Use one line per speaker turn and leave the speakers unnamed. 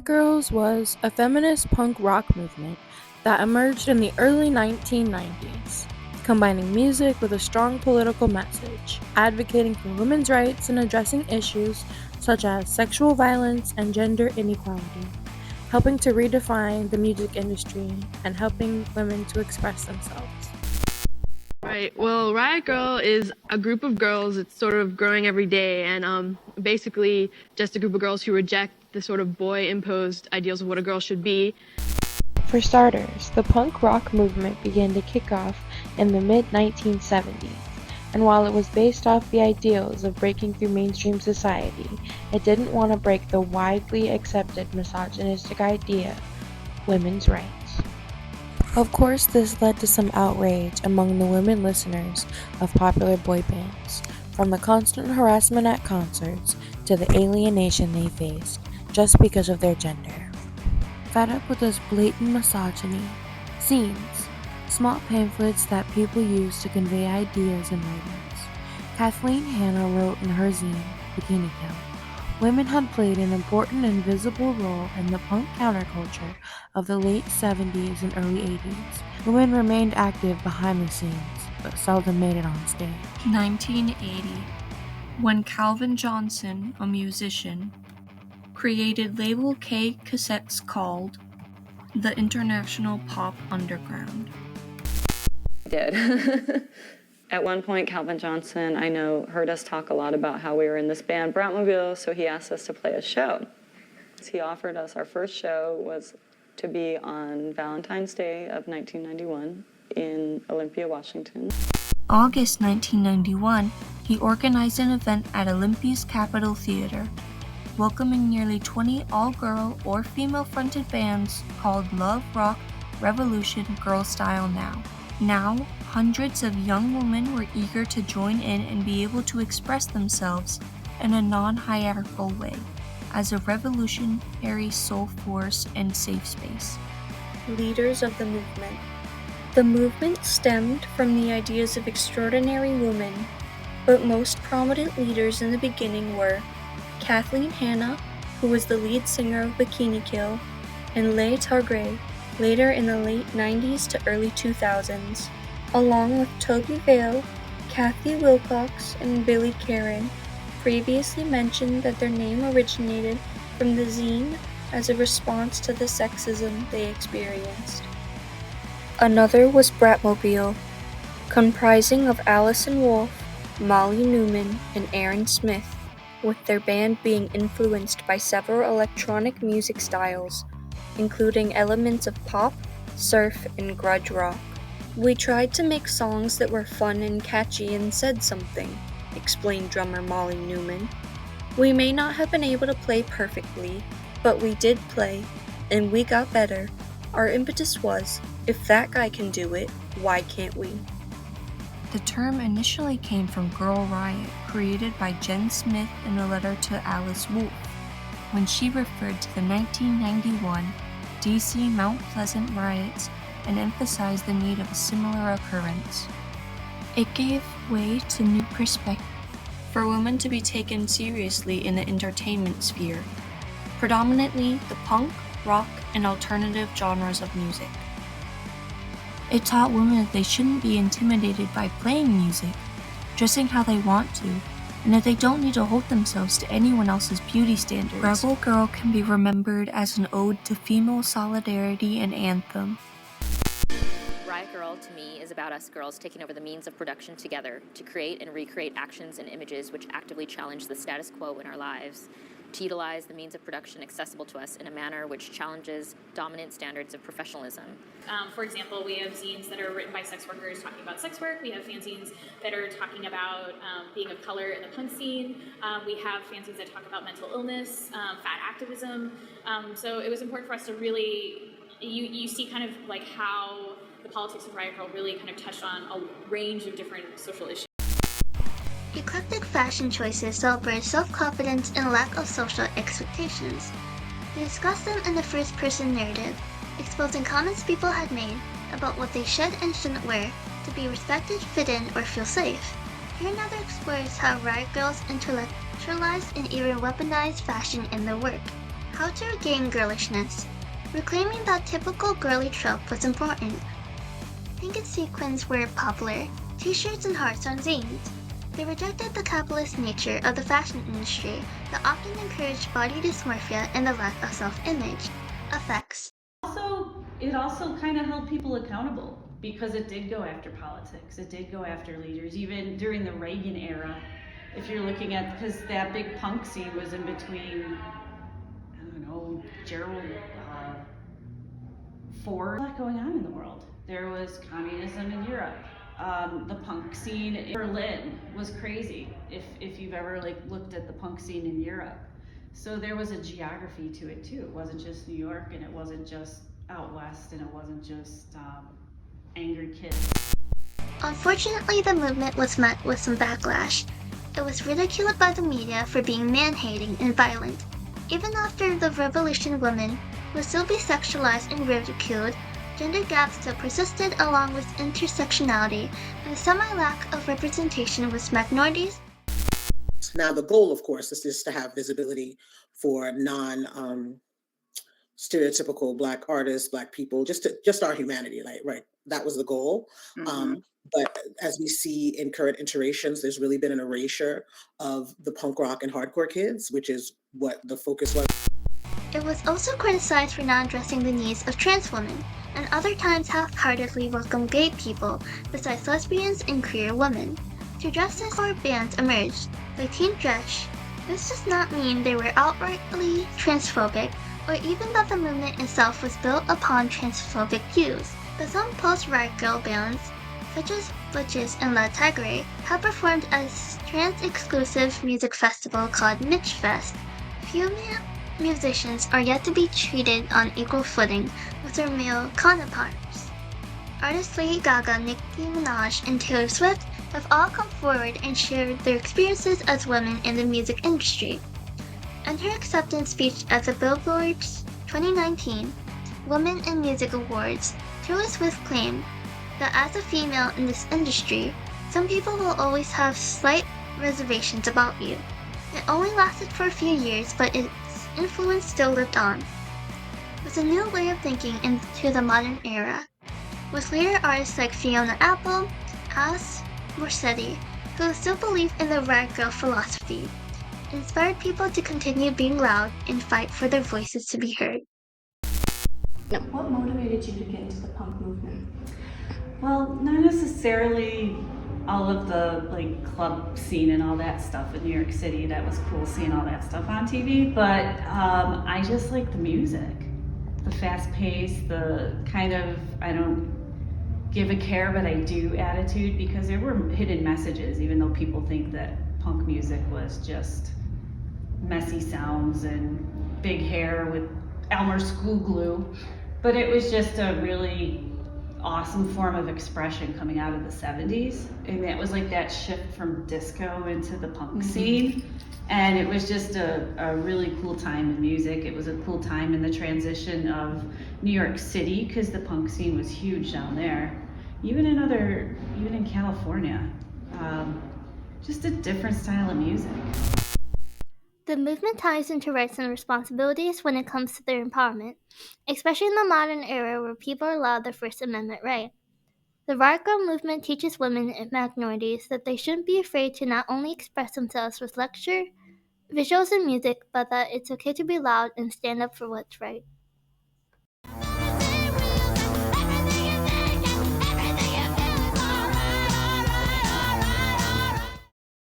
Riot Grrrl was a feminist punk rock movement that emerged in the early 1990s, combining music with a strong political message, advocating for women's rights and addressing issues such as sexual violence and gender inequality, helping to redefine the music industry and helping women to express themselves.
Right. Well, Riot Grrrl is a group of girls. It's sort of growing every day, and basically just a group of girls who reject the sort of boy-imposed ideals of what a girl should be.
For starters, the punk rock movement began to kick off in the mid-1970s, and while it was based off the ideals of breaking through mainstream society, it didn't want to break the widely accepted misogynistic idea, women's rights. Of course, this led to some outrage among the women listeners of popular boy bands, from the constant harassment at concerts to the alienation they faced just because of their gender. Fed up with this blatant misogyny, zines, small pamphlets that people use to convey ideas and writings. Kathleen Hanna wrote in her zine, Bikini Kill, women had played an important and visible role in the punk counterculture of the late 70s and early 80s. Women remained active behind the scenes, but seldom made it on stage.
1980, when Calvin Johnson, a musician, created Label K cassettes called the International Pop Underground.
Did. At one point, Calvin Johnson, I know, heard us talk a lot about how we were in this band, Bratmobile, so he asked us to play a show. He offered us, our first show was to be on Valentine's Day of 1991 in Olympia, Washington.
August 1991, he organized an event at Olympia's Capitol Theater, welcoming nearly 20 all-girl or female-fronted bands called Love, Rock, Revolution, Girl Style Now. Now, hundreds of young women were eager to join in and be able to express themselves in a non-hierarchical way, as a revolutionary soul force and safe space. Leaders of the movement. The movement stemmed from the ideas of extraordinary women, but most prominent leaders in the beginning were Kathleen Hanna, who was the lead singer of Bikini Kill, and Leigh Targray, later in the late 90s to early 2000s, along with Toby Vale, Kathy Wilcox, and Billy Karen, previously mentioned that their name originated from the zine as a response to the sexism they experienced. Another was Bratmobile, comprising of Allison Wolfe, Molly Newman, and Aaron Smith, with their band being influenced by several electronic music styles, including elements of pop, surf, and grunge rock. We tried to make songs that were fun and catchy and said something, explained drummer Molly Newman. We may not have been able to play perfectly, but we did play, and we got better. Our impetus was, if that guy can do it, why can't we? The term initially came from Grrrl Riot, created by Jen Smith in a letter to Alice Wolfe, when she referred to the 1991 DC Mount Pleasant riots and emphasized the need of a similar occurrence. It gave way to new perspectives for women to be taken seriously in the entertainment sphere, predominantly the punk, rock, and alternative genres of music. It taught women that they shouldn't be intimidated by playing music, dressing how they want to, and that they don't need to hold themselves to anyone else's beauty standards. Rebel Girl can be remembered as an ode to female solidarity and anthem.
Riot Grrrl, to me, is about us girls taking over the means of production together to create and recreate actions and images which actively challenge the status quo in our lives, to utilize the means of production accessible to us in a manner which challenges dominant standards of professionalism.
For example, we have zines that are written by sex workers talking about sex work. We have fanzines that are talking about being of color in the punk scene. We have fanzines that talk about mental illness, fat activism. So it was important for us to really, you see kind of like how the politics of Riot Grrrl really kind of touched on a range of different social issues.
Eclectic fashion choices celebrate self-confidence and lack of social expectations. They discuss them in the first-person narrative, exposing comments people had made about what they should and shouldn't wear to be respected, fit in, or feel safe. Here another explores how Riot Grrrls intellectualized and even weaponized fashion in their work. How to regain girlishness. Reclaiming that typical girly trope was important. Pink and sequins were popular, t-shirts and hearts on zines. They rejected the capitalist nature of the fashion industry that often encouraged body dysmorphia and the lack of self-image. Effects.
It also kind of held people accountable because it did go after politics. It did go after leaders, even during the Reagan era. If you're looking at, because that big punk scene was in between, I don't know, Gerald Ford. A lot going on in the world. There was communism in Europe. The punk scene in Berlin was crazy. If you've ever looked at the punk scene in Europe, so there was a geography to it too. It wasn't just New York, and it wasn't just out west, and it wasn't just angry kids.
Unfortunately, the movement was met with some backlash. It was ridiculed by the media for being man-hating and violent. Even after the revolution, women would still be sexualized and ridiculed. Gender gaps still persisted along with intersectionality and the semi-lack of representation with minorities.
Now, the goal, of course, is just to have visibility for stereotypical Black artists, Black people, just our humanity, right? That was the goal. But as we see in current iterations, there's really been an erasure of the punk rock and hardcore kids, which is what the focus was.
It was also criticized for not addressing the needs of trans women, and other times half-heartedly welcomed gay people, besides lesbians and queer women. To address this, more bands emerged, like Team Dresch. This does not mean they were outrightly transphobic, or even that the movement itself was built upon transphobic views, but some post-Riot Grrrl bands, such as Butches and La Tigre, have performed at a trans-exclusive music festival called Mitch Fest. Few musicians are yet to be treated on equal footing with their male counterparts. Artists Lady Gaga, Nicki Minaj, and Taylor Swift have all come forward and shared their experiences as women in the music industry. In her acceptance speech at the Billboard's 2019 Women in Music Awards, Taylor Swift claimed that as a female in this industry, some people will always have slight reservations about you. It only lasted for a few years, but its influence still lived on. With a new way of thinking into the modern era, with later artists like Fiona Apple, Alice Morsetti, who still believe in the Riot Grrrl philosophy, inspired people to continue being loud and fight for their voices to be heard.
What motivated you to get into the punk movement?
Well, not necessarily all of the club scene and all that stuff in New York City. That was cool seeing all that stuff on TV, but I just like the music, the fast pace, the kind of I don't give a care but I do attitude, because there were hidden messages, even though people think that punk music was just messy sounds and big hair with Elmer school glue, but it was just a really awesome form of expression coming out of the 70s, and it was like that shift from disco into the punk scene, and it was just a really cool time in music. It was a cool time in the transition of New York City, because the punk scene was huge down there, even in California. Just a different style of music.
The movement ties into rights and responsibilities when it comes to their empowerment, especially in the modern era where people are allowed their First Amendment right. The Riot Grrrl movement teaches women and minorities that they shouldn't be afraid to not only express themselves with lecture, visuals, and music, but that it's okay to be loud and stand up for what's right.